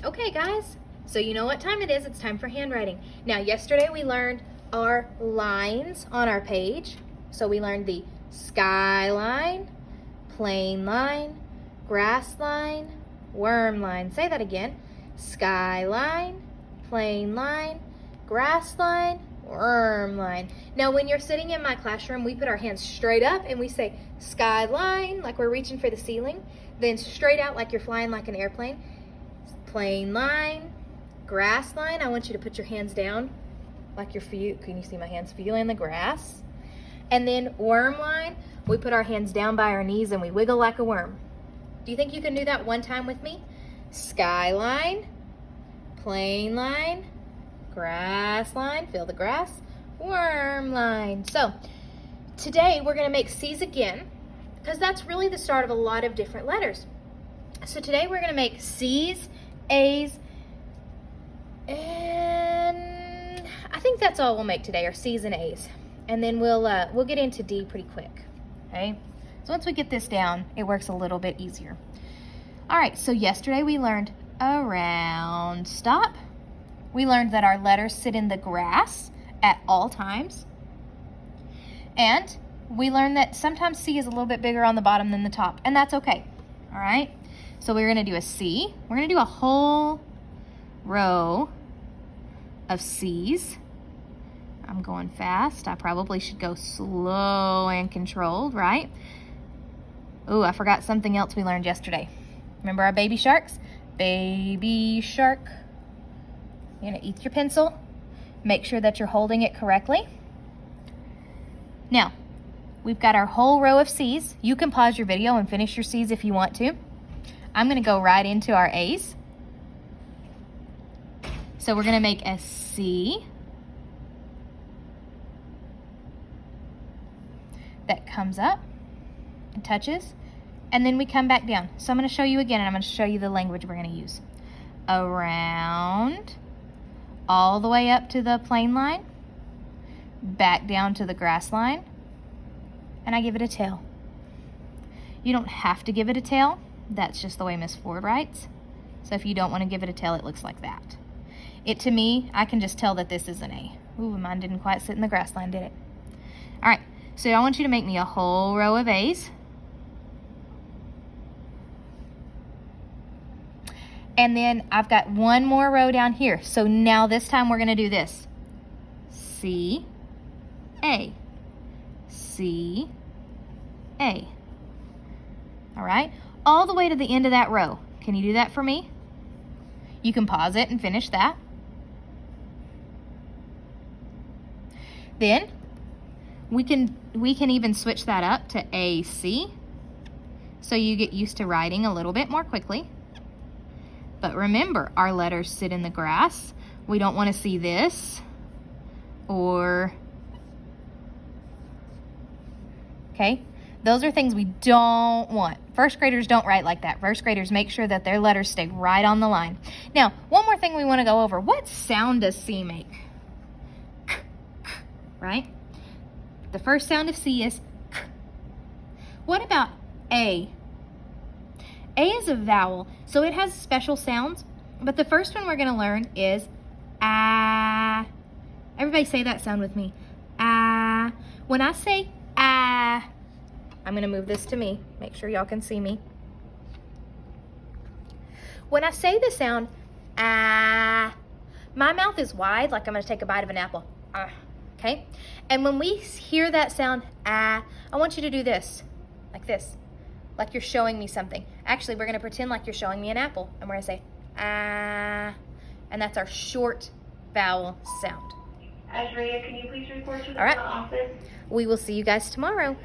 Okay, guys, so you know what time it is. It's time for handwriting. Now, yesterday we learned our lines on our page. So we learned the sky line, plain line, grass line, worm line. Say that again. Sky line, plain line, grass line, worm line. Now, when you're sitting in my classroom, we put our hands straight up and we say sky line, like we're reaching for the ceiling, then straight out like you're flying like an airplane. Plain line, grass line, I want you to put your hands down like you're can you see my hands feeling the grass? And then worm line, we put our hands down by our knees and we wiggle like a worm. Do you think you can do that one time with me? Sky line, plain line, grass line, feel the grass, worm line. So today we're gonna make C's again because that's really the start of a lot of different letters. So today we're gonna make C's, A's, and I think that's all we'll make today, are C's and A's. And then we'll get into D pretty quick, okay? So once we get this down, it works a little bit easier. All right, so yesterday we learned around stop. We learned that our letters sit in the grass at all times. And we learned that sometimes C is a little bit bigger on the bottom than the top, and that's okay, all right? So we're gonna do a C. We're gonna do a whole row of C's. I'm going fast. I probably should go slow and controlled, right? Ooh, I forgot something else we learned yesterday. Remember our baby sharks? Baby shark. You're gonna eat your pencil. Make sure that you're holding it correctly. Now, we've got our whole row of C's. You can pause your video and finish your C's if you want to. I'm gonna go right into our A's. So we're gonna make a C that comes up and touches, and then we come back down. So I'm gonna show you again, and I'm gonna show you the language we're gonna use. Around, all the way up to the plain line, back down to the grass line, and I give it a tail. You don't have to give it a tail. That's just the way Miss Ford writes. So if you don't want to give it a tail, it looks like that. To me, I can just tell that this is an A. Ooh, mine didn't quite sit in the grass line, did it? All right, so I want you to make me a whole row of A's. And then I've got one more row down here. So now this time we're gonna do this. C, A, C, A. All right, all the way to the end of that row. Can you do that for me? You can pause it and finish that. Then we can even switch that up to AC, so you get used to writing a little bit more quickly. But remember, our letters sit in the grass. We don't want to see this or, okay? Those are things we don't want. First graders don't write like that. First graders make sure that their letters stay right on the line. Now, one more thing we want to go over. What sound does C make? K, k, right? The first sound of C is K. What about A? A is a vowel, so it has special sounds, but the first one we're going to learn is ah. Everybody say that sound with me. Ah. When I say ah, I'm going to move this to me. Make sure y'all can see me. When I say the sound ah, my mouth is wide like I'm going to take a bite of an apple. Ah, okay? And when we hear that sound ah, I want you to do this, like you're showing me something. Actually, we're going to pretend like you're showing me an apple, and we're going to say ah, and that's our short vowel sound. Ashria, can you please report to the All right. office? We will see you guys tomorrow.